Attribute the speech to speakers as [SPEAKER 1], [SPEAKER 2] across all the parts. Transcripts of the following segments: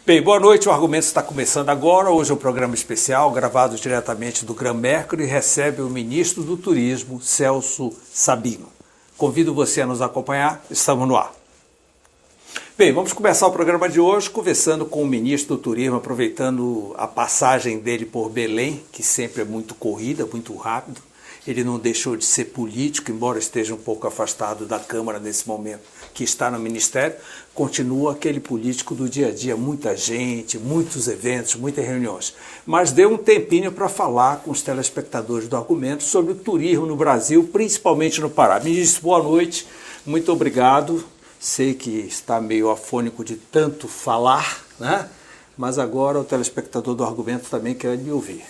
[SPEAKER 1] Bem, boa noite, o Argumento está começando agora. Hoje é um programa especial, gravado diretamente do Gran Mercury, e recebe o ministro do Turismo, Celso Sabino. Convido você a nos acompanhar, estamos no ar. Bem, vamos começar o programa de hoje conversando com o ministro do Turismo, aproveitando a passagem dele por Belém, que sempre é muito corrida, muito rápido. Ele não deixou de ser político, embora esteja um pouco afastado da Câmara nesse momento, que está no Ministério, continua aquele político do dia a dia, muita gente, muitos eventos, muitas reuniões. Mas deu um tempinho para falar com os telespectadores do Argumento sobre o turismo no Brasil, principalmente no Pará. Ministro, boa noite, muito obrigado. Sei que está meio afônico de tanto falar, né? Mas agora o telespectador do Argumento também quer me ouvir.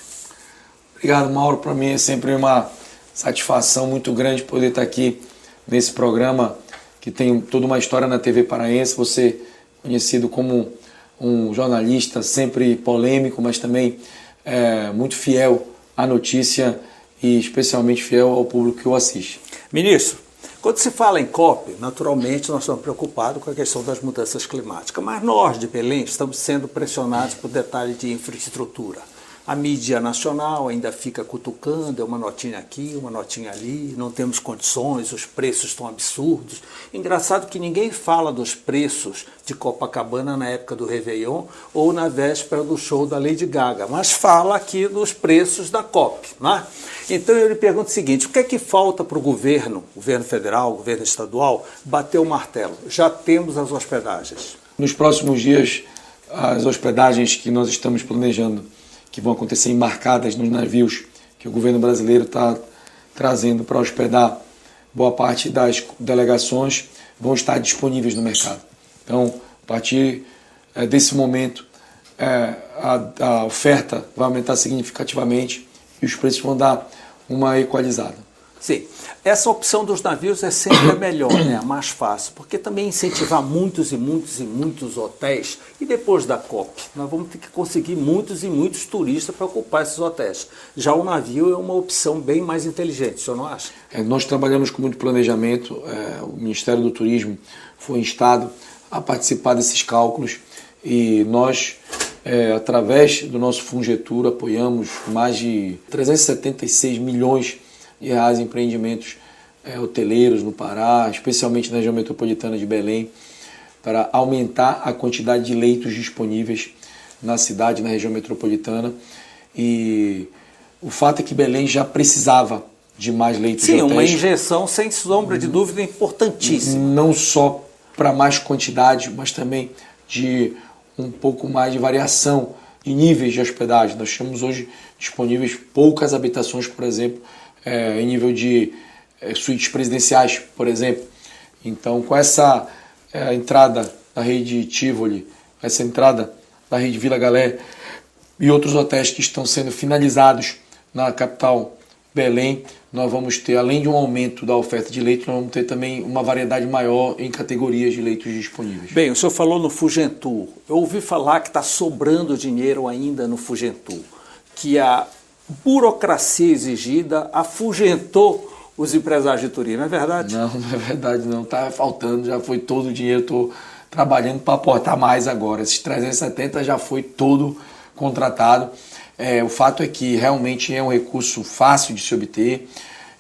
[SPEAKER 2] Obrigado, Mauro. Para mim é sempre uma satisfação muito grande poder estar aqui nesse programa que tem toda uma história na TV paraense. Você conhecido como um jornalista sempre polêmico, mas também muito fiel à notícia e especialmente fiel ao público que o assiste.
[SPEAKER 1] Ministro, quando se fala em COP, naturalmente nós estamos preocupados com a questão das mudanças climáticas, mas nós de Belém estamos sendo pressionados por detalhes de infraestrutura. A mídia nacional ainda fica cutucando, é uma notinha aqui, uma notinha ali, não temos condições, os preços estão absurdos. Engraçado que ninguém fala dos preços de Copacabana na época do Réveillon ou na véspera do show da Lady Gaga, mas fala aqui dos preços da COP, né? Então eu lhe pergunto o seguinte, o que é que falta para o governo federal, o governo estadual, bater o martelo? Já temos as hospedagens.
[SPEAKER 2] Nos próximos dias, as hospedagens que nós estamos planejando, que vão acontecer embarcadas nos navios que o governo brasileiro está trazendo para hospedar boa parte das delegações, vão estar disponíveis no mercado. Então, a partir desse momento, a oferta vai aumentar significativamente e os preços vão dar uma equalizada.
[SPEAKER 1] Sim, essa opção dos navios é sempre a melhor, né? A mais fácil, porque também incentivar muitos e muitos hotéis, e depois da COP, nós vamos ter que conseguir muitos e muitos turistas para ocupar esses hotéis. Já o navio é uma opção bem mais inteligente, o senhor não acha?
[SPEAKER 2] Nós trabalhamos com muito planejamento, o Ministério do Turismo foi instado a participar desses cálculos e nós, através do nosso Fungetur, apoiamos mais de 376 milhões de reais em empreendimentos hoteleiros no Pará, especialmente na região metropolitana de Belém, para aumentar a quantidade de leitos disponíveis na cidade, na região metropolitana. E o fato é que Belém já precisava de mais leitos de hotéis.
[SPEAKER 1] Sim, uma injeção, sem sombra de dúvida, importantíssima.
[SPEAKER 2] Não só para mais quantidade, mas também de um pouco mais de variação de níveis de hospedagem. Nós temos hoje disponíveis poucas habitações, por exemplo, em nível de suítes presidenciais, por exemplo. Então, com essa entrada da rede Tivoli, essa entrada da rede Vila Galé e outros hotéis que estão sendo finalizados na capital Belém, nós vamos ter, além de um aumento da oferta de leitos, nós vamos ter também uma variedade maior em categorias de leitos disponíveis.
[SPEAKER 1] Bem, o senhor falou no Fungetur. Eu ouvi falar que está sobrando dinheiro ainda no Fungetur, que a burocracia exigida afugentou os empresários de turismo, é verdade?
[SPEAKER 2] Não, não é verdade não, está faltando, já foi todo o dinheiro, estou trabalhando para aportar mais agora, esses 370 já foi todo contratado. O fato é que realmente é um recurso fácil de se obter,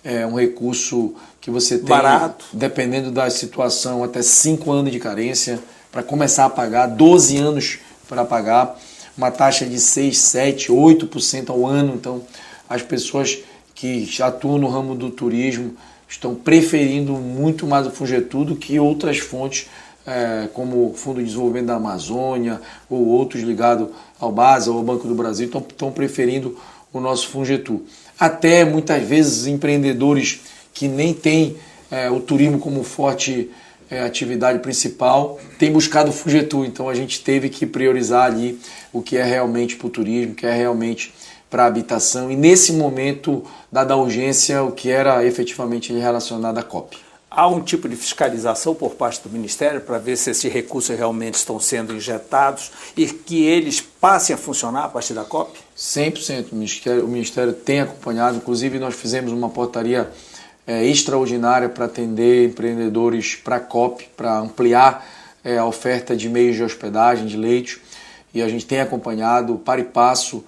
[SPEAKER 2] é um recurso que você tem,
[SPEAKER 1] barato,
[SPEAKER 2] dependendo da situação, até 5 anos de carência para começar a pagar, 12 anos para pagar, uma taxa de 6, 7, 8% ao ano. Então, as pessoas que atuam no ramo do turismo estão preferindo muito mais o Fungetur do que outras fontes, como o Fundo de Desenvolvimento da Amazônia ou outros ligados ao BASA ou ao Banco do Brasil, estão preferindo o nosso Fungetur. Até, muitas vezes, empreendedores que nem têm o turismo como forte atividade principal, têm buscado o Fungetur. Então, a gente teve que priorizar ali o que é realmente para o turismo, o que é realmente para a habitação, e nesse momento, dada a urgência, o que era efetivamente relacionado à COP.
[SPEAKER 1] Há um tipo de fiscalização por parte do Ministério para ver se esses recursos realmente estão sendo injetados e que eles passem a funcionar a partir da COP?
[SPEAKER 2] 100%. O Ministério tem acompanhado, inclusive nós fizemos uma portaria extraordinária para atender empreendedores para a COP, para ampliar a oferta de meios de hospedagem, de leitos. e a gente tem acompanhado para e passo,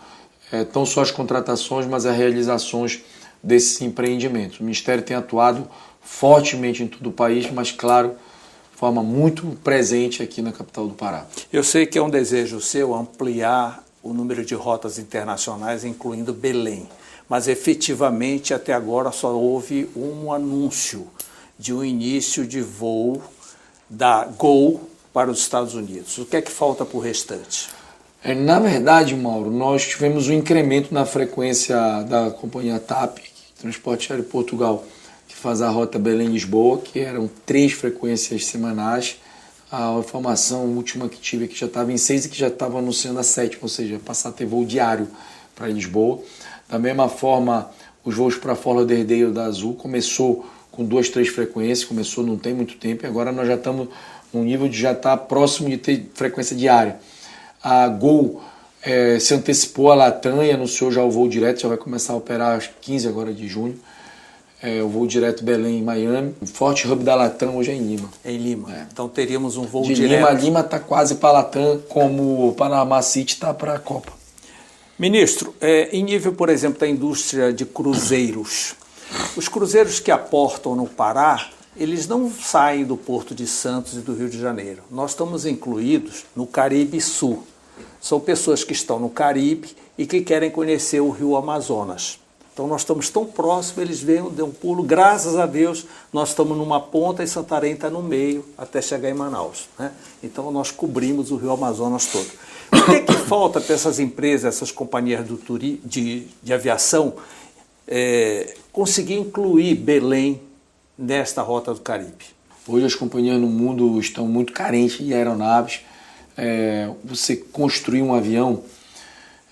[SPEAKER 2] não só as contratações, mas as realizações desses empreendimentos. O Ministério tem atuado fortemente em todo o país, mas, claro, de forma muito presente aqui na capital do Pará.
[SPEAKER 1] Eu sei que é um desejo seu ampliar o número de rotas internacionais, incluindo Belém, mas efetivamente até agora só houve um anúncio de um início de voo da Gol para os Estados Unidos. O que é que falta para o restante?
[SPEAKER 2] Na verdade, Mauro, nós tivemos um incremento na frequência da companhia TAP, Transporte Aéreo Portugal, que faz a rota Belém-Lisboa, que eram 3 frequências semanais. A informação última que tive é que já estava em 6 e que já estava anunciando a 7ª, ou seja, passar a ter voo diário para Lisboa. Da mesma forma, os voos para Fort Lauderdale da Azul começou com 2, 3 frequências, começou não tem muito tempo, e agora nós já estamos num nível de já estar próximo de ter frequência diária. A Gol se antecipou a Latam e anunciou já o voo direto, já vai começar a operar às 15 agora de junho. O voo direto Belém e Miami. O forte hub da Latam hoje é em Lima.
[SPEAKER 1] É em Lima. Então teríamos um voo
[SPEAKER 2] de
[SPEAKER 1] direto.
[SPEAKER 2] Lima está quase para a Latam, como o Panama City está para a Copa.
[SPEAKER 1] Ministro, em nível, por exemplo, da indústria de cruzeiros, os cruzeiros que aportam no Pará, eles não saem do Porto de Santos e do Rio de Janeiro. Nós estamos incluídos no Caribe Sul. São pessoas que estão no Caribe e que querem conhecer o Rio Amazonas. Então nós estamos tão próximos, eles vêm, dão um pulo, graças a Deus, nós estamos numa ponta e Santarém está no meio até chegar em Manaus, né? Então nós cobrimos o Rio Amazonas todo. O que é que falta para essas empresas, essas companhias de aviação, conseguir incluir Belém nesta rota do Caribe?
[SPEAKER 2] Hoje as companhias no mundo estão muito carentes de aeronaves. Você construir um avião,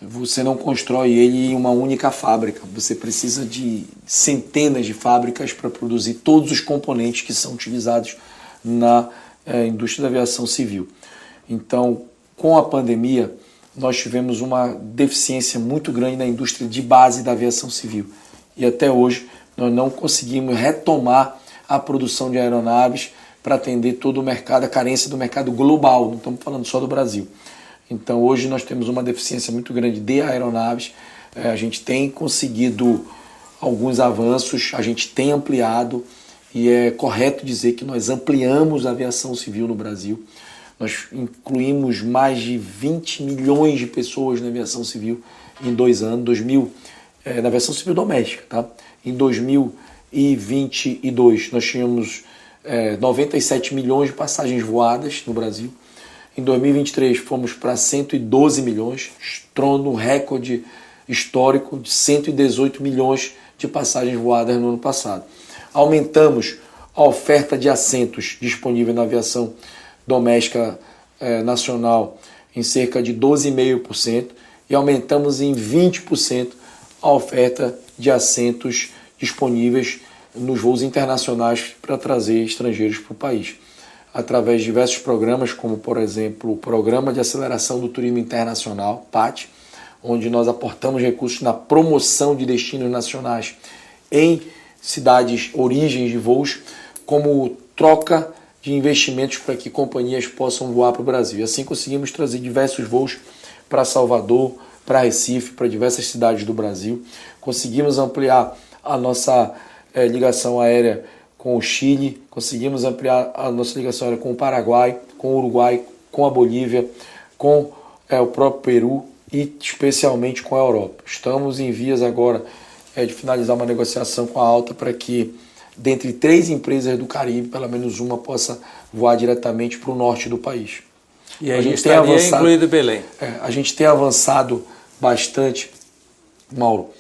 [SPEAKER 2] você não constrói ele em uma única fábrica. Você precisa de centenas de fábricas para produzir todos os componentes que são utilizados na indústria da aviação civil. Então, com a pandemia, nós tivemos uma deficiência muito grande na indústria de base da aviação civil. E até hoje nós não conseguimos retomar a produção de aeronaves para atender todo o mercado, a carência do mercado global, não estamos falando só do Brasil. Então hoje nós temos uma deficiência muito grande de aeronaves, a gente tem conseguido alguns avanços, a gente tem ampliado, e é correto dizer que nós ampliamos a aviação civil no Brasil. Nós incluímos mais de 20 milhões de pessoas na aviação civil em 2 anos, na aviação civil doméstica. Tá? Em 2022 nós tínhamos 97 milhões de passagens voadas no Brasil. Em 2023 fomos para 112 milhões, estrondo um recorde histórico de 118 milhões de passagens voadas no ano passado. Aumentamos a oferta de assentos disponível na aviação doméstica nacional em cerca de 12,5% e aumentamos em 20% a oferta de assentos disponíveis nos voos internacionais para trazer estrangeiros para o país, através de diversos programas, como, por exemplo, o Programa de Aceleração do Turismo Internacional, PAT, onde nós aportamos recursos na promoção de destinos nacionais em cidades origens de voos, como troca de investimentos para que companhias possam voar para o Brasil. E assim conseguimos trazer diversos voos para Salvador, para Recife, para diversas cidades do Brasil. Conseguimos ampliar a nossa ligação aérea com o Chile, conseguimos ampliar a nossa ligação aérea com o Paraguai, com o Uruguai, com a Bolívia, com o próprio Peru e especialmente com a Europa. Estamos em vias agora de finalizar uma negociação com a Alta para que, dentre 3 empresas do Caribe, pelo menos uma possa voar diretamente para o norte do país.
[SPEAKER 1] E aí a gente estaria incluído Belém.
[SPEAKER 2] A gente tem avançado bastante, Mauro,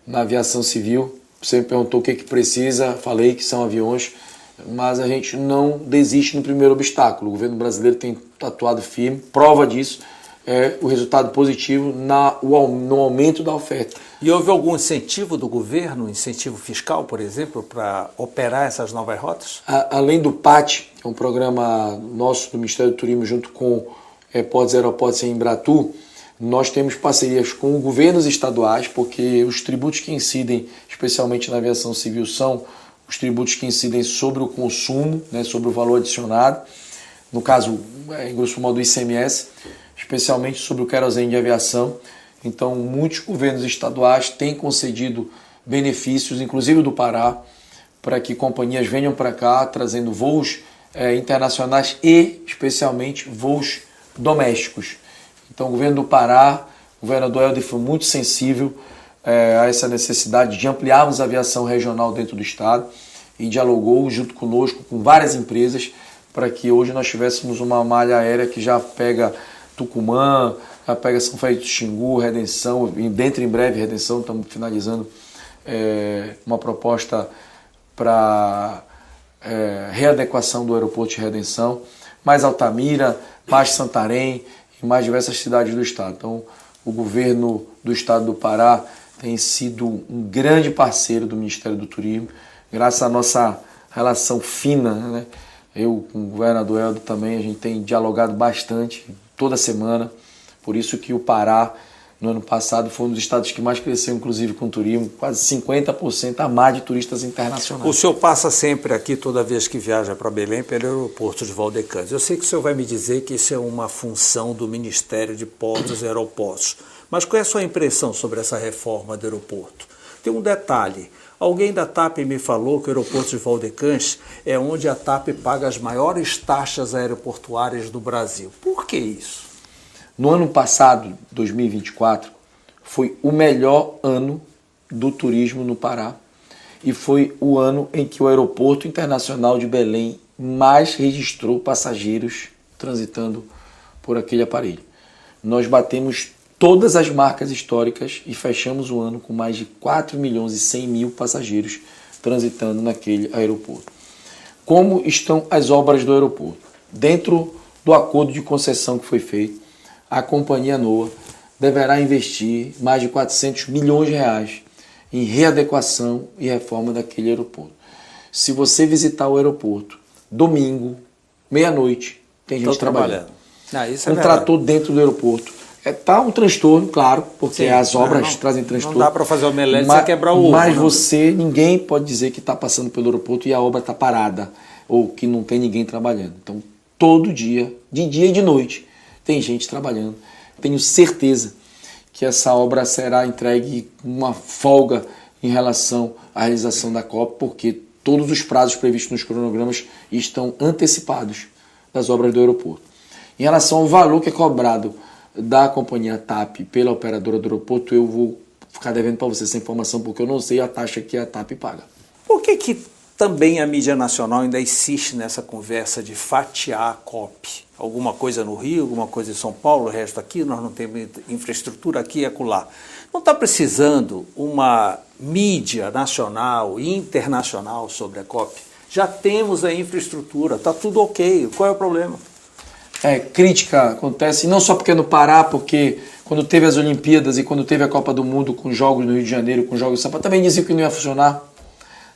[SPEAKER 2] na aviação civil. Você me perguntou o que precisa, falei que são aviões, mas a gente não desiste no primeiro obstáculo. O governo brasileiro tem atuado firme, prova disso é o resultado positivo no aumento da oferta.
[SPEAKER 1] E houve algum incentivo do governo, incentivo fiscal, por exemplo, para operar essas novas rotas?
[SPEAKER 2] Além do PAT, que é um programa nosso do Ministério do Turismo, junto com Portos e Aeroportos em Embratur, nós temos parcerias com governos estaduais, porque os tributos que incidem, especialmente na aviação civil, são os tributos que incidem sobre o consumo, né, sobre o valor adicionado, no caso, em grosso modo, o ICMS. especialmente sobre o querosene de aviação. Então, muitos governos estaduais têm concedido benefícios, inclusive do Pará, para que companhias venham para cá trazendo voos internacionais e, especialmente, voos domésticos. Então, o governo do Pará, o governador Helder foi muito sensível a essa necessidade de ampliarmos a aviação regional dentro do estado e dialogou junto conosco com várias empresas para que hoje nós tivéssemos uma malha aérea que já pega Tucumã, já pega São Félix do Xingu, Redenção, e dentro em breve Redenção, estamos finalizando uma proposta para readequação do aeroporto de Redenção, mais Altamira, mais Santarém e mais diversas cidades do estado. Então, o governo do estado do Pará tem sido um grande parceiro do Ministério do Turismo, graças à nossa relação fina, né? Eu com o governador Helder também, a gente tem dialogado bastante, toda semana, por isso que o Pará, no ano passado, foi um dos estados que mais cresceu, inclusive com o turismo, quase 50% a mais de turistas internacionais.
[SPEAKER 1] O senhor passa sempre aqui, toda vez que viaja para Belém, pelo aeroporto de Valdecanes. Eu sei que o senhor vai me dizer que isso é uma função do Ministério de Portos e Aeroportos, mas qual é a sua impressão sobre essa reforma do aeroporto? Tem um detalhe, alguém da TAP me falou que o aeroporto de Valdecanes é onde a TAP paga as maiores taxas aeroportuárias do Brasil. Por que isso?
[SPEAKER 2] No ano passado, 2024, foi o melhor ano do turismo no Pará e foi o ano em que o Aeroporto Internacional de Belém mais registrou passageiros transitando por aquele aparelho. Nós batemos todas as marcas históricas e fechamos o ano com mais de 4 milhões e 100 mil passageiros transitando naquele aeroporto. Como estão as obras do aeroporto? Dentro do acordo de concessão que foi feito, a companhia NOA deverá investir mais de 400 milhões de reais em readequação e reforma daquele aeroporto. Se você visitar o aeroporto, domingo, meia-noite, tem gente trabalhando.
[SPEAKER 1] Isso é
[SPEAKER 2] um trator dentro do aeroporto. Tá um transtorno, claro, porque
[SPEAKER 1] sim,
[SPEAKER 2] as obras trazem transtorno.
[SPEAKER 1] Não dá para fazer omelete sem quebrar o ovo.
[SPEAKER 2] Mas ninguém pode dizer que está passando pelo aeroporto e a obra está parada, ou que não tem ninguém trabalhando. Então, todo dia, de dia e de noite, tem gente trabalhando. Tenho certeza que essa obra será entregue com uma folga em relação à realização da COP, porque todos os prazos previstos nos cronogramas estão antecipados das obras do aeroporto. Em relação ao valor que é cobrado da companhia TAP pela operadora do aeroporto, eu vou ficar devendo para você essa informação, porque eu não sei a taxa que a TAP paga.
[SPEAKER 1] Por que também a mídia nacional ainda insiste nessa conversa de fatiar a COP? Alguma coisa no Rio, alguma coisa em São Paulo, o resto aqui, nós não temos infraestrutura aqui e acolá. Não está precisando uma mídia nacional e internacional sobre a COP? Já temos a infraestrutura, está tudo ok, qual é o problema?
[SPEAKER 2] Crítica acontece, não só porque é no Pará, porque quando teve as Olimpíadas e quando teve a Copa do Mundo com jogos no Rio de Janeiro, com jogos em São Paulo, também diziam que não ia funcionar,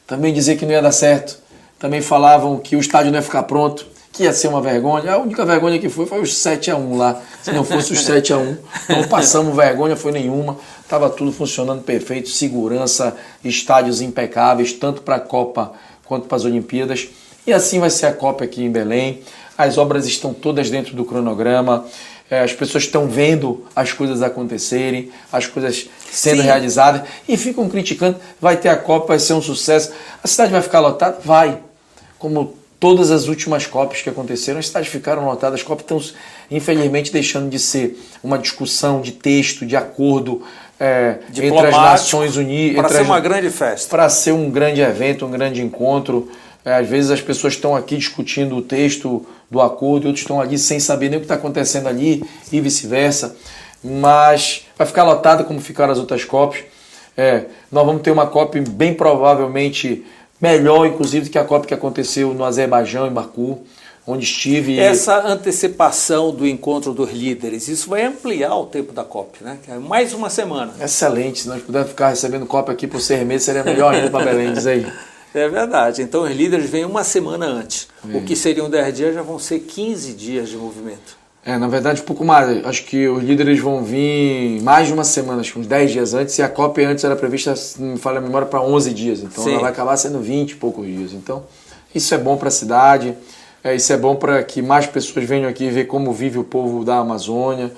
[SPEAKER 2] também diziam que não ia dar certo, também falavam que o estádio não ia ficar pronto, que ia ser uma vergonha. A única vergonha que foi os 7-1 lá. Se não fosse os 7-1, não passamos vergonha, foi nenhuma. Estava tudo funcionando perfeito, segurança, estádios impecáveis, tanto para a Copa quanto para as Olimpíadas. E assim vai ser a Copa aqui em Belém. As obras estão todas dentro do cronograma. As pessoas estão vendo as coisas acontecerem, as coisas sendo realizadas e ficam criticando. Vai ter a Copa, vai ser um sucesso. A cidade vai ficar lotada? Vai. Como todas as últimas COPs que aconteceram, as cidades ficaram lotadas. As COPs estão, infelizmente, deixando de ser uma discussão de texto, de acordo entre as Nações Unidas.
[SPEAKER 1] Para ser uma grande festa.
[SPEAKER 2] Para ser um grande evento, um grande encontro. Às vezes as pessoas estão aqui discutindo o texto do acordo e outros estão ali sem saber nem o que está acontecendo ali e vice-versa. Mas vai ficar lotada como ficaram as outras COPs. Nós vamos ter uma COP bem provavelmente melhor, inclusive, do que a COP que aconteceu no Azerbaijão, em Baku, onde estive.
[SPEAKER 1] Essa antecipação do encontro dos líderes, isso vai ampliar o tempo da COP, né? Mais uma semana.
[SPEAKER 2] Excelente. Se nós pudermos ficar recebendo COP aqui por 6 meses, seria melhor ainda para Belém, diz aí.
[SPEAKER 1] É verdade. Então os líderes vêm uma semana antes. O que seriam 10 dias já vão ser 15 dias de movimento.
[SPEAKER 2] Na verdade, um pouco mais. Acho que os líderes vão vir mais de uma semana, acho que uns 10 dias antes, e a COP antes era prevista, se não me falha a memória, para 11 dias. Então ela vai acabar sendo 20 e poucos dias. Então isso é bom para a cidade, Isso é bom para que mais pessoas venham aqui ver como vive o povo da Amazônia,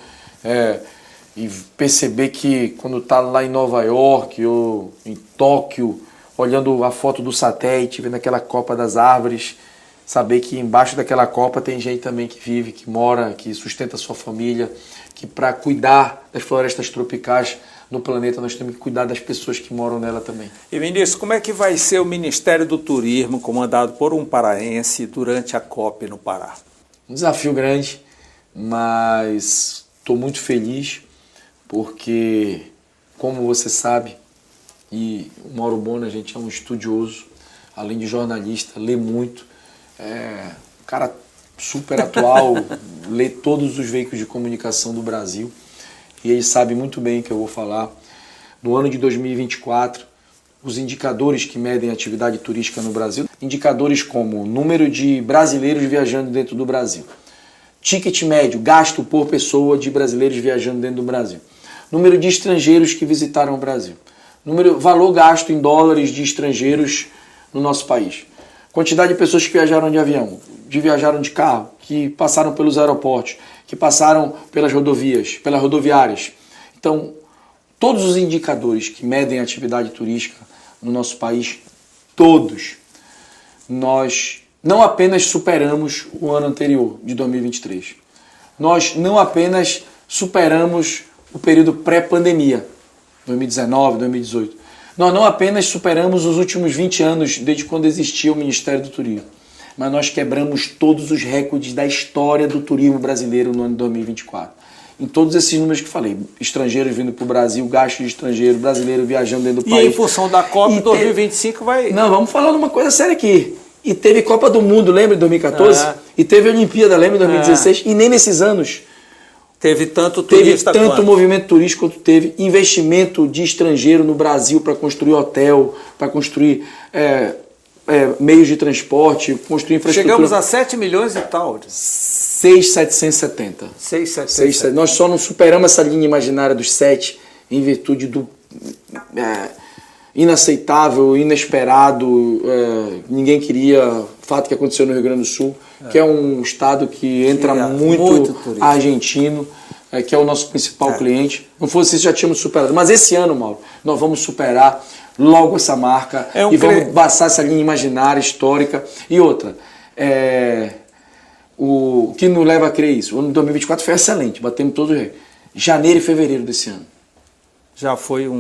[SPEAKER 2] e perceber que quando está lá em Nova York ou em Tóquio, olhando a foto do satélite, vendo aquela copa das árvores, saber que embaixo daquela copa tem gente também que vive, que mora, que sustenta a sua família, que para cuidar das florestas tropicais no planeta nós temos que cuidar das pessoas que moram nela também.
[SPEAKER 1] E, ministro, como é que vai ser o Ministério do Turismo, comandado por um paraense, durante a COP no Pará?
[SPEAKER 2] Um desafio grande, mas estou muito feliz porque, como você sabe, e o Mauro Bona, a gente é um estudioso, além de jornalista, lê muito, um cara super atual, lê todos os veículos de comunicação do Brasil, e ele sabe muito bem o que eu vou falar. No ano de 2024, os indicadores que medem a atividade turística no Brasil, indicadores como o número de brasileiros viajando dentro do Brasil, ticket médio, gasto por pessoa de brasileiros viajando dentro do Brasil, número de estrangeiros que visitaram o Brasil, valor gasto em dólares de estrangeiros no nosso país, quantidade de pessoas que viajaram de avião, viajaram de carro, que passaram pelos aeroportos, que passaram pelas rodoviárias. Então, todos os indicadores que medem a atividade turística no nosso país, todos, nós não apenas superamos o ano anterior, de 2023. Nós não apenas superamos o período pré-pandemia, 2019, 2018. Nós não apenas superamos os últimos 20 anos, desde quando existia o Ministério do Turismo, mas nós quebramos todos os recordes da história do turismo brasileiro no ano de 2024. Em todos esses números que falei, estrangeiros vindo para o Brasil, gasto de estrangeiro, brasileiro viajando dentro do país.
[SPEAKER 1] E em função da Copa, 2025 vai...
[SPEAKER 2] Não, vamos falar de uma coisa séria aqui. E teve Copa do Mundo, lembra, em 2014? E teve Olimpíada, lembra, em 2016? E nem nesses anos
[SPEAKER 1] teve tanto turista
[SPEAKER 2] tanto movimento turístico quanto teve investimento de estrangeiro no Brasil para construir hotel, para construir meios de transporte, construir infraestrutura.
[SPEAKER 1] Chegamos a 7 milhões e tal.
[SPEAKER 2] 6.770.
[SPEAKER 1] 6.770.
[SPEAKER 2] Nós só não superamos essa linha imaginária dos 7 em virtude do inaceitável, inesperado, ninguém queria, o fato que aconteceu no Rio Grande do Sul, que é um estado que entra muito argentino, que é o nosso principal cliente. Não fosse isso, já tínhamos superado. Mas esse ano, Mauro, nós vamos superar logo essa marca e vamos passar essa linha imaginária, histórica. E outra, o que nos leva a crer isso? O ano de 2024 foi excelente, batemos todos os recordes. Janeiro e fevereiro desse ano.
[SPEAKER 1] Já foi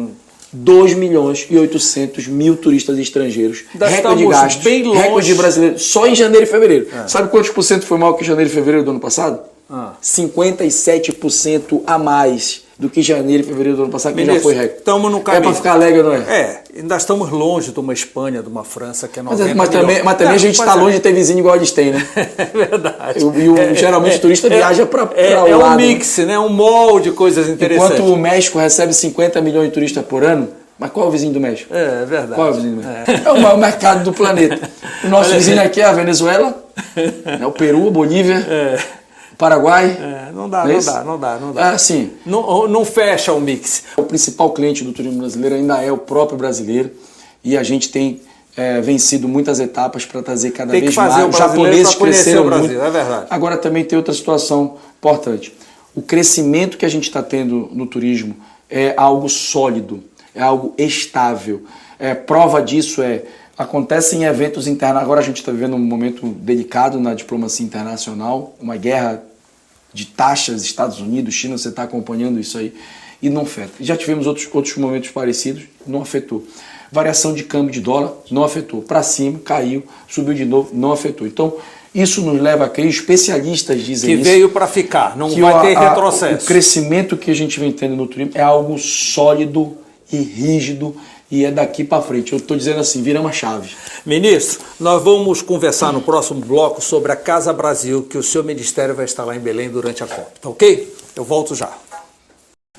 [SPEAKER 2] 2.800.000 turistas estrangeiros. Recorde de gastos,
[SPEAKER 1] bem longe.
[SPEAKER 2] Recorde de brasileiros, só em janeiro e fevereiro. Sabe quantos por cento foi maior que janeiro e fevereiro do ano passado? 57% a mais do que janeiro e fevereiro do ano passado, que já foi recorde.
[SPEAKER 1] Estamos no caminho.
[SPEAKER 2] É para ficar alegre, não é?
[SPEAKER 1] Ainda estamos longe de uma Espanha, de uma França, que é 90
[SPEAKER 2] mas também a gente está longe de ter vizinho igual eles têm, né?
[SPEAKER 1] É verdade.
[SPEAKER 2] Geralmente o turista viaja para o lado.
[SPEAKER 1] É um mix, né? Um molde de coisas interessantes.
[SPEAKER 2] Enquanto o México recebe 50 milhões de turistas por ano, mas qual é o vizinho do México?
[SPEAKER 1] É verdade.
[SPEAKER 2] Qual é o vizinho do México? É o maior mercado do planeta. O nosso vizinho aqui é a Venezuela, o Peru, a Bolívia, o Paraguai.
[SPEAKER 1] Não dá.
[SPEAKER 2] Assim,
[SPEAKER 1] não fecha o mix.
[SPEAKER 2] O principal cliente do turismo brasileiro ainda é o próprio brasileiro e a gente tem vencido muitas etapas para trazer cada vez mais. Os japoneses cresceram muito.
[SPEAKER 1] É verdade.
[SPEAKER 2] Agora também tem outra situação importante. O crescimento que a gente está tendo no turismo é algo sólido, é algo estável. Prova disso acontecem eventos internacionais. Agora a gente está vivendo um momento delicado na diplomacia internacional, uma guerra de taxas, Estados Unidos, China, você está acompanhando isso aí, e não afeta. Já tivemos outros momentos parecidos, não afetou. Variação de câmbio de dólar, não afetou. Para cima, caiu, subiu de novo, não afetou. Então, isso nos leva a crer, especialistas dizem
[SPEAKER 1] que veio para ficar, não vai ter retrocesso.
[SPEAKER 2] O crescimento que a gente vem tendo no turismo é algo sólido e rígido, e é daqui para frente. Eu estou dizendo assim, viramos a chave.
[SPEAKER 1] Ministro, nós vamos conversar no próximo bloco sobre a Casa Brasil, que o seu ministério vai estar lá em Belém durante a COP. Tá ok? Eu volto já.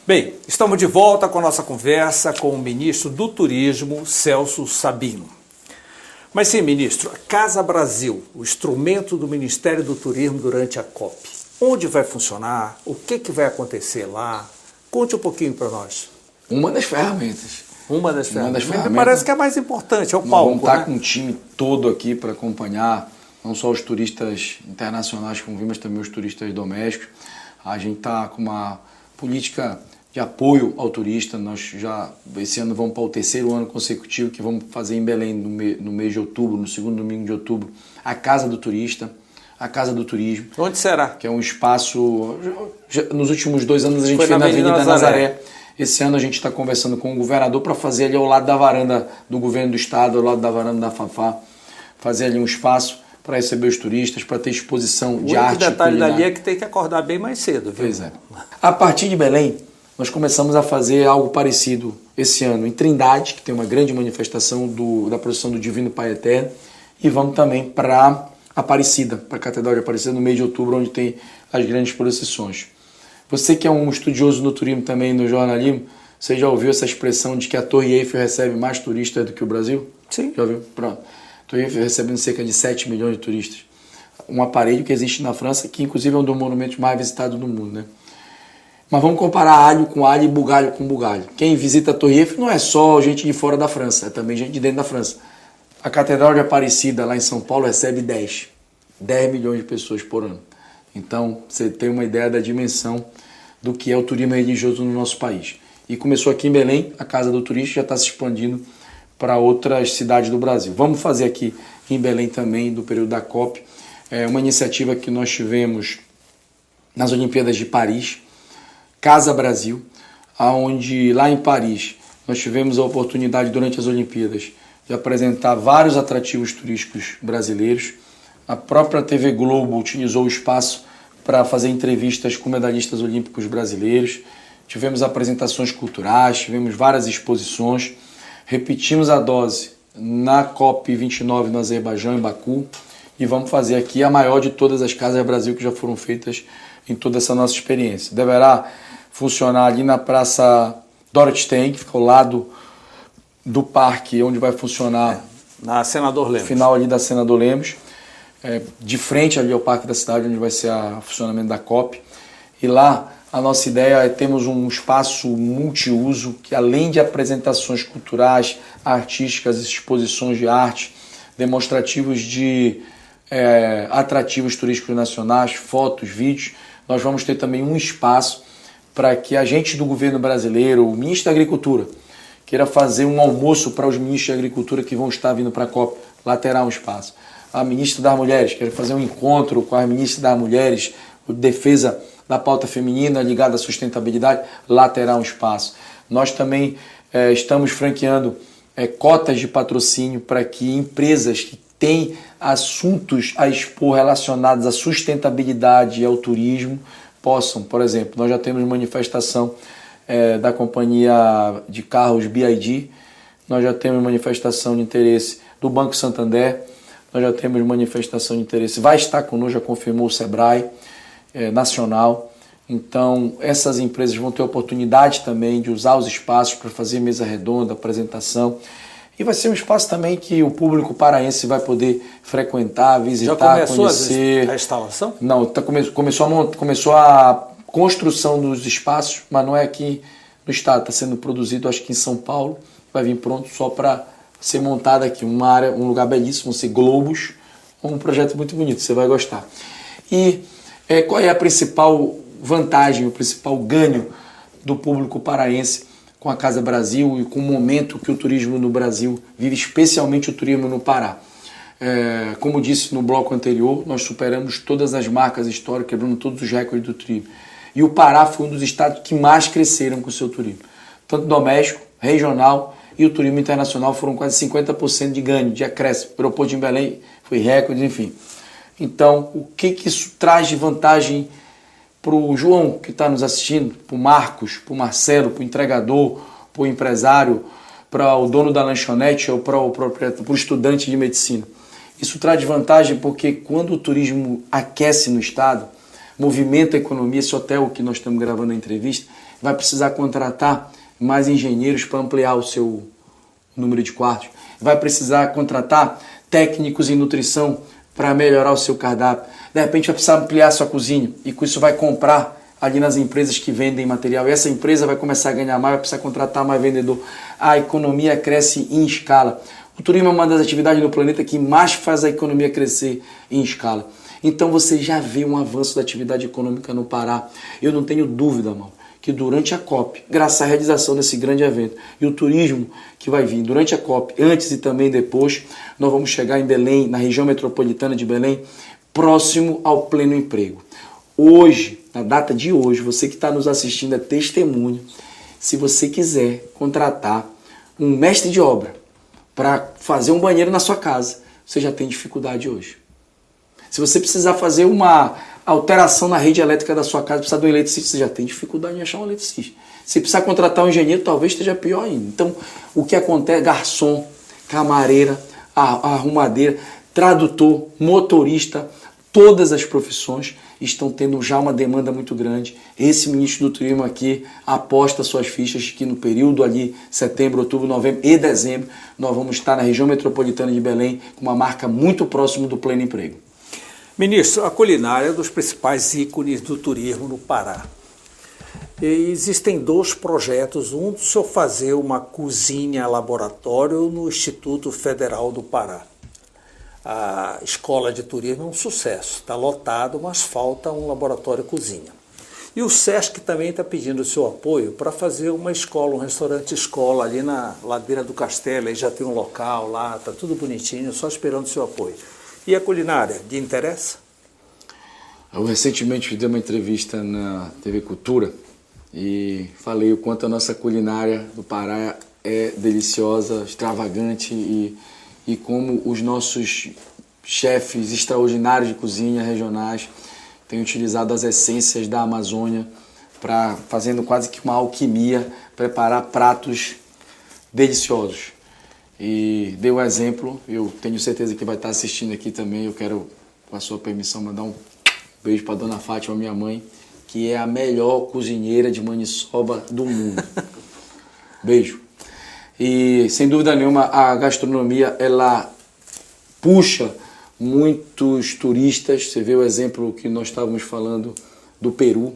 [SPEAKER 1] Bem, estamos de volta com a nossa conversa com o ministro do Turismo, Celso Sabino. Mas sim, ministro, a Casa Brasil, o instrumento do Ministério do Turismo durante a COP, onde vai funcionar? O que vai acontecer lá? Conte um pouquinho para nós.
[SPEAKER 2] Uma das ferramentas.
[SPEAKER 1] Uma das ferramentas. Parece que é a mais importante, é o palco.
[SPEAKER 2] Vamos estar com um time todo aqui para acompanhar não só os turistas internacionais que vão vir, mas também os turistas domésticos. A gente está com uma política de apoio ao turista. Nós já, esse ano, vamos para o 3º ano consecutivo que vamos fazer em Belém, no mês de outubro, no 2º domingo de outubro, a Casa do Turista, a Casa do Turismo.
[SPEAKER 1] Onde será?
[SPEAKER 2] Que é um espaço... Nos últimos 2 anos a gente fez na Avenida Nazaré. Esse ano a gente está conversando com o governador para fazer ali ao lado da varanda do governo do estado, ao lado da varanda da Fafá, fazer ali um espaço para receber os turistas, para ter exposição de arte.
[SPEAKER 1] O detalhe dali é que tem que acordar bem mais cedo, viu?
[SPEAKER 2] Pois é. A partir de Belém, nós começamos a fazer algo parecido esse ano em Trindade, que tem uma grande manifestação da procissão do Divino Pai Eterno, e vamos também para Aparecida, para a Catedral de Aparecida, no mês de outubro, onde tem as grandes procissões. Você que é um estudioso no turismo também, no jornalismo, você já ouviu essa expressão de que a Torre Eiffel recebe mais turistas do que o Brasil?
[SPEAKER 1] Sim.
[SPEAKER 2] Já ouviu? Pronto. A Torre Eiffel recebendo cerca de 7 milhões de turistas. Um aparelho que existe na França, que inclusive é um dos monumentos mais visitados do mundo, né? Mas vamos comparar alho com alho e bugalho com bugalho. Quem visita a Torre Eiffel não é só gente de fora da França, é também gente de dentro da França. A Catedral de Aparecida, lá em São Paulo, recebe 10 milhões de pessoas por ano. Então, você tem uma ideia da dimensão do que é o turismo religioso no nosso país. E começou aqui em Belém, a Casa do Turista já está se expandindo para outras cidades do Brasil. Vamos fazer aqui em Belém também, do período da COP, uma iniciativa que nós tivemos nas Olimpíadas de Paris, Casa Brasil, onde lá em Paris nós tivemos a oportunidade durante as Olimpíadas de apresentar vários atrativos turísticos brasileiros. A própria TV Globo utilizou o espaço para fazer entrevistas com medalhistas olímpicos brasileiros. Tivemos apresentações culturais, tivemos várias exposições. Repetimos a dose na COP29 no Azerbaijão, em Baku. E vamos fazer aqui a maior de todas as Casas Brasil que já foram feitas em toda essa nossa experiência. Deverá funcionar ali na Praça Dorothy Ten, que fica ao lado do parque, onde vai funcionar...
[SPEAKER 1] Na Senador Lemos.
[SPEAKER 2] Final ali da Senador Lemos. De frente ali ao Parque da Cidade, onde vai ser o funcionamento da COP. E lá a nossa ideia é termos um espaço multiuso que, além de apresentações culturais, artísticas, exposições de arte, demonstrativos de atrativos turísticos nacionais, fotos, vídeos, nós vamos ter também um espaço para que agentes do governo brasileiro, o ministro da Agricultura, queira fazer um almoço para os ministros da Agricultura que vão estar vindo para a COP. Lá terá um espaço. A ministra das Mulheres, quer fazer um encontro com as ministras das Mulheres, defesa da pauta feminina ligada à sustentabilidade, lá terá um espaço. Nós também estamos franqueando cotas de patrocínio para que empresas que têm assuntos a expor relacionados à sustentabilidade e ao turismo possam, por exemplo, nós já temos manifestação da companhia de carros BYD, nós já temos manifestação de interesse do Banco Santander, nós já temos manifestação de interesse, vai estar conosco, já confirmou o Sebrae Nacional. Então, essas empresas vão ter oportunidade também de usar os espaços para fazer mesa redonda, apresentação. E vai ser um espaço também que o público paraense vai poder frequentar, visitar, conhecer.
[SPEAKER 1] A instalação?
[SPEAKER 2] Não, começou a construção dos espaços, mas não é aqui no estado, está sendo produzido acho que em São Paulo, vai vir pronto só para ser montado aqui, uma área, um lugar belíssimo, vão ser globos, um projeto muito bonito, você vai gostar. E qual é a principal vantagem, o principal ganho do público paraense com a Casa Brasil e com o momento que o turismo no Brasil vive, especialmente o turismo no Pará? Como disse no bloco anterior, nós superamos todas as marcas históricas, quebrando todos os recordes do turismo. E o Pará foi um dos estados que mais cresceram com o seu turismo. Tanto doméstico, regional e o turismo internacional foram quase 50% de ganho, de acréscimo. O aeroporto de Belém foi recorde, enfim. Então, o que isso traz de vantagem para o João que está nos assistindo, para o Marcos, para o Marcelo, para o entregador, para o empresário, para o dono da lanchonete ou para o estudante de medicina? Isso traz de vantagem porque quando o turismo aquece no estado, movimenta a economia, esse hotel que nós estamos gravando a entrevista, vai precisar contratar mais engenheiros para ampliar o seu número de quartos, vai precisar contratar técnicos em nutrição para melhorar o seu cardápio, de repente vai precisar ampliar a sua cozinha e com isso vai comprar ali nas empresas que vendem material, e essa empresa vai começar a ganhar mais, vai precisar contratar mais vendedor, a economia cresce em escala. O turismo é uma das atividades no planeta que mais faz a economia crescer em escala. Então você já vê um avanço da atividade econômica no Pará. Eu não tenho dúvida, Mauro, que durante a COP, graças à realização desse grande evento e o turismo que vai vir durante a COP, antes e também depois, nós vamos chegar em Belém, na região metropolitana de Belém, próximo ao pleno emprego. Hoje, na data de hoje, você que está nos assistindo é testemunho. Se você quiser contratar um mestre de obra para fazer um banheiro na sua casa, você já tem dificuldade hoje. Se você precisar fazer uma alteração na rede elétrica da sua casa, precisar de um eletricista, você já tem dificuldade em achar um eletricista. Se precisar contratar um engenheiro, talvez esteja pior ainda. Então, o que acontece? Garçom, camareira, arrumadeira, tradutor, motorista, todas as profissões estão tendo já uma demanda muito grande. Esse ministro do Turismo aqui aposta suas fichas que no período ali, setembro, outubro, novembro e dezembro, nós vamos estar na região metropolitana de Belém com uma marca muito próximo do pleno emprego.
[SPEAKER 1] Ministro, a culinária é um dos principais ícones do turismo no Pará. E existem 2 projetos, um do senhor fazer uma cozinha laboratório no Instituto Federal do Pará. A escola de turismo é um sucesso, está lotado, mas falta um laboratório cozinha. E o SESC também está pedindo o seu apoio para fazer uma escola, um restaurante escola ali na ladeira do castelo, aí já tem um local lá, está tudo bonitinho, só esperando o seu apoio. E a culinária, de interesse?
[SPEAKER 2] Eu recentemente dei uma entrevista na TV Cultura e falei o quanto a nossa culinária do Pará é deliciosa, extravagante e como os nossos chefes extraordinários de cozinha regionais têm utilizado as essências da Amazônia para fazendo quase que uma alquimia, preparar pratos deliciosos. E dei um exemplo, eu tenho certeza que vai estar assistindo aqui também, eu quero, com a sua permissão, mandar um beijo para Dona Fátima, minha mãe, que é a melhor cozinheira de maniçoba do mundo. Beijo. E, sem dúvida nenhuma, a gastronomia, ela puxa muitos turistas. Você vê o exemplo que nós estávamos falando do Peru,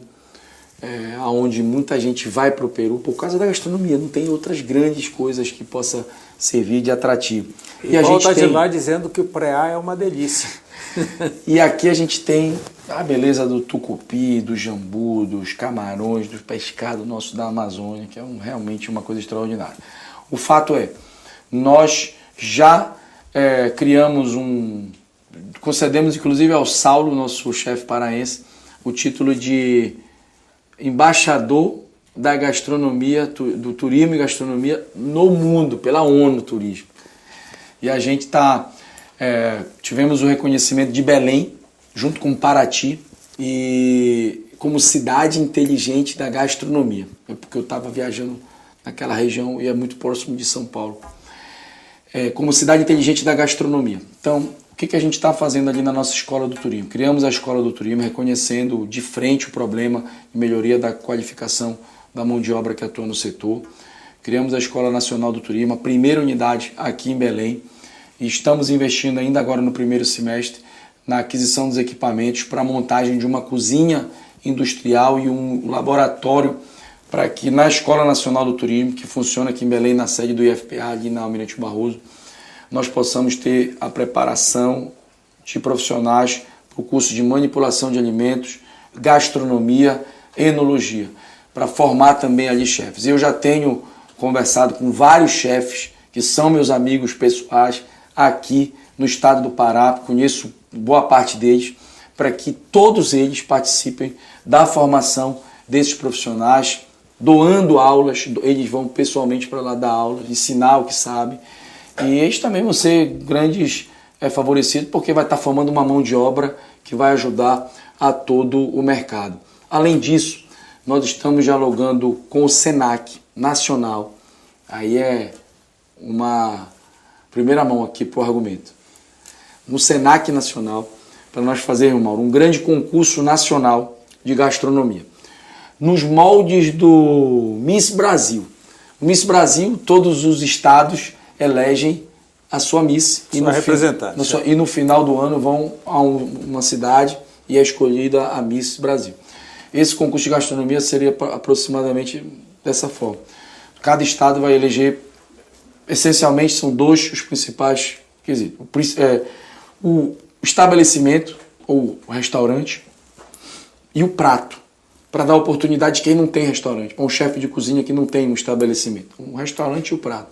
[SPEAKER 2] onde muita gente vai para o Peru por causa da gastronomia. Não tem outras grandes coisas que possa servir de atrativo.
[SPEAKER 1] E a gente de lá dizendo que o preá é uma delícia.
[SPEAKER 2] E aqui a gente tem a beleza do tucupi, do jambu, dos camarões, do pescado nosso da Amazônia, que é realmente uma coisa extraordinária. O fato é, nós já criamos concedemos inclusive ao Saulo, nosso chefe paraense, o título de embaixador da gastronomia, do turismo e gastronomia no mundo, pela ONU Turismo. E a gente tivemos o reconhecimento de Belém, junto com Paraty, e como cidade inteligente da gastronomia. Porque eu estava viajando naquela região e é muito próximo de São Paulo. Como cidade inteligente da gastronomia. Então, o que a gente está fazendo ali na nossa escola do turismo? Criamos a escola do turismo reconhecendo de frente o problema de melhoria da qualificação da mão de obra que atua no setor. Criamos a Escola Nacional do Turismo, a primeira unidade aqui em Belém. E estamos investindo ainda agora no primeiro semestre na aquisição dos equipamentos para a montagem de uma cozinha industrial e um laboratório para que na Escola Nacional do Turismo, que funciona aqui em Belém, na sede do IFPA, ali na Almirante Barroso, nós possamos ter a preparação de profissionais para o curso de manipulação de alimentos, gastronomia, enologia, para formar também ali chefes. Eu já tenho conversado com vários chefes que são meus amigos pessoais aqui no estado do Pará, conheço boa parte deles, para que todos eles participem da formação desses profissionais, doando aulas, eles vão pessoalmente para lá dar aula, ensinar o que sabem, e eles também vão ser grandes favorecidos, porque vai estar formando uma mão de obra que vai ajudar a todo o mercado. Além disso, nós estamos dialogando com o SENAC Nacional, aí é uma primeira mão aqui para o argumento, no SENAC Nacional, para nós fazermos, Mauro, um grande concurso nacional de gastronomia. Nos moldes do Miss Brasil. O Miss Brasil, todos os estados elegem a sua Miss. E no final do ano vão a uma cidade e é escolhida a Miss Brasil. Esse concurso de gastronomia seria aproximadamente dessa forma. Cada estado vai eleger essencialmente são dois os principais quesitos. O estabelecimento, ou o restaurante, e o prato, para dar oportunidade de quem não tem restaurante, para um chefe de cozinha que não tem um estabelecimento. Um restaurante e o prato.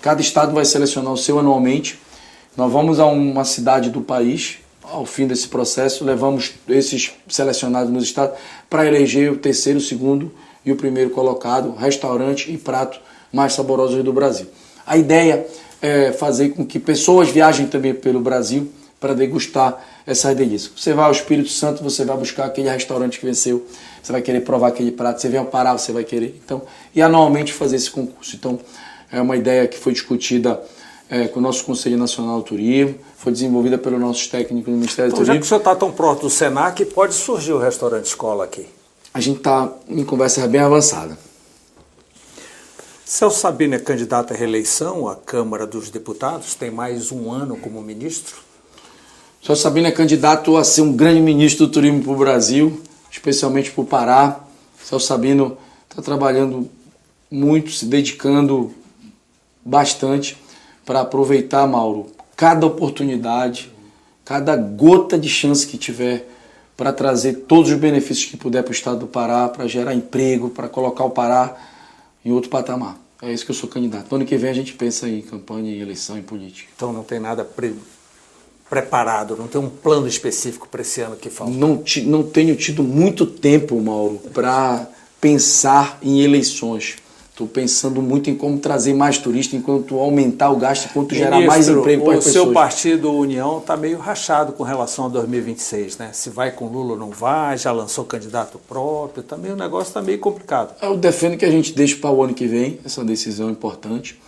[SPEAKER 2] Cada estado vai selecionar o seu anualmente. Nós vamos a uma cidade do país, ao fim desse processo, levamos esses selecionados nos estados para eleger o terceiro, o segundo e o primeiro colocado, restaurante e prato mais saborosos do Brasil. A ideia é fazer com que pessoas viajem também pelo Brasil para degustar essas delícias. Você vai ao Espírito Santo, você vai buscar aquele restaurante que venceu, você vai querer provar aquele prato, você vem ao Pará, você vai querer. Então, e anualmente fazer esse concurso. Então, é uma ideia que foi discutida com o nosso Conselho Nacional do Turismo, foi desenvolvida pelos nossos técnicos do Ministério do Turismo.
[SPEAKER 1] Já que o senhor está tão próximo do Senac, pode surgir o restaurante escola aqui?
[SPEAKER 2] A gente está em conversa bem avançada.
[SPEAKER 1] Celso Sabino é candidato à reeleição à Câmara dos Deputados, tem mais um ano como ministro.
[SPEAKER 2] Celso Sabino é candidato a ser um grande ministro do turismo para o Brasil, especialmente para o Pará. Celso Sabino está trabalhando muito, se dedicando bastante para aproveitar, Mauro, cada oportunidade, cada gota de chance que tiver para trazer todos os benefícios que puder para o estado do Pará, para gerar emprego, para colocar o Pará em outro patamar. É isso que eu sou candidato. No ano que vem a gente pensa em campanha, em eleição, em política.
[SPEAKER 1] Então não tem nada preparado, não tem um plano específico para esse ano que falta?
[SPEAKER 2] Não tenho tido muito tempo, Mauro, para pensar em eleições. Estou pensando muito em como trazer mais turistas, enquanto aumentar o gasto, enquanto gerar mais emprego para as pessoas.
[SPEAKER 1] O seu partido, União, está meio rachado com relação a 2026, né? Se vai com Lula ou não vai, já lançou candidato próprio, também o negócio está meio complicado.
[SPEAKER 2] Eu defendo que a gente deixe para o ano que vem essa decisão importante.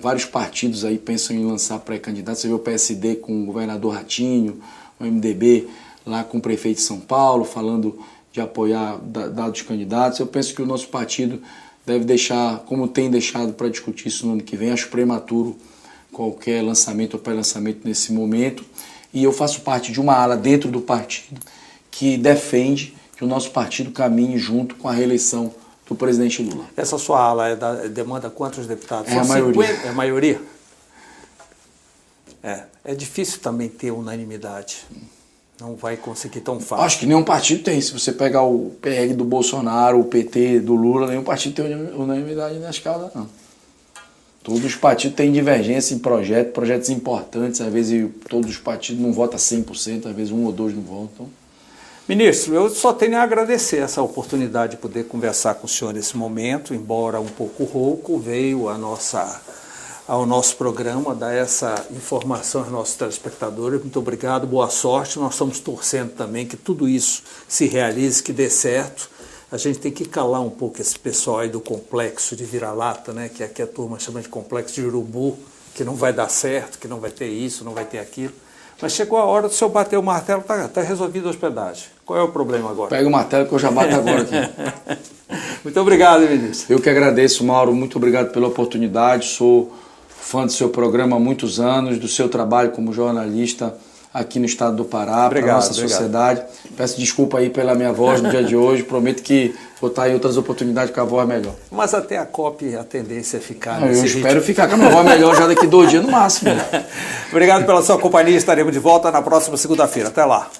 [SPEAKER 2] Vários partidos aí pensam em lançar pré-candidatos. Você vê o PSD com o governador Ratinho, o MDB lá com o prefeito de São Paulo, falando de apoiar dados candidatos. Eu penso que o nosso partido deve deixar, como tem deixado para discutir isso no ano que vem, acho prematuro qualquer lançamento ou pré-lançamento nesse momento. E eu faço parte de uma ala dentro do partido que defende que o nosso partido caminhe junto com a reeleição do presidente Lula.
[SPEAKER 1] Essa sua ala demanda quantos deputados?
[SPEAKER 2] É a maioria.
[SPEAKER 1] É a maioria? É difícil também ter unanimidade. Não vai conseguir tão fácil.
[SPEAKER 2] Acho que nenhum partido tem. Se você pegar o PL do Bolsonaro, o PT do Lula, nenhum partido tem unanimidade na escala, não. Todos os partidos têm divergência em projetos importantes. Às vezes todos os partidos não votam 100%, às vezes um ou dois não votam.
[SPEAKER 1] Ministro, eu só tenho a agradecer essa oportunidade de poder conversar com o senhor nesse momento, embora um pouco rouco, veio ao nosso programa, dar essa informação aos nossos telespectadores. Muito obrigado, boa sorte. Nós estamos torcendo também que tudo isso se realize, que dê certo. A gente tem que calar um pouco esse pessoal aí do complexo de vira-lata, né? Que aqui a turma chama de complexo de urubu, que não vai dar certo, que não vai ter isso, não vai ter aquilo. Mas chegou a hora do senhor bater o martelo, tá resolvido a hospedagem. Qual é o problema agora?
[SPEAKER 2] Pega o martelo que eu já bato agora aqui.
[SPEAKER 1] Muito obrigado, ministro.
[SPEAKER 2] Eu que agradeço, Mauro. Muito obrigado pela oportunidade. Sou fã do seu programa há muitos anos, do seu trabalho como jornalista aqui no estado do Pará, para a nossa sociedade. Peço desculpa aí pela minha voz no dia de hoje. Prometo que vou estar em outras oportunidades com a voz melhor.
[SPEAKER 1] Mas até a COP a tendência é ficar
[SPEAKER 2] nesse ritmo. Eu espero ficar com a minha voz melhor já daqui 2 dias no máximo.
[SPEAKER 1] Obrigado pela sua companhia. Estaremos de volta na próxima segunda-feira. Até lá.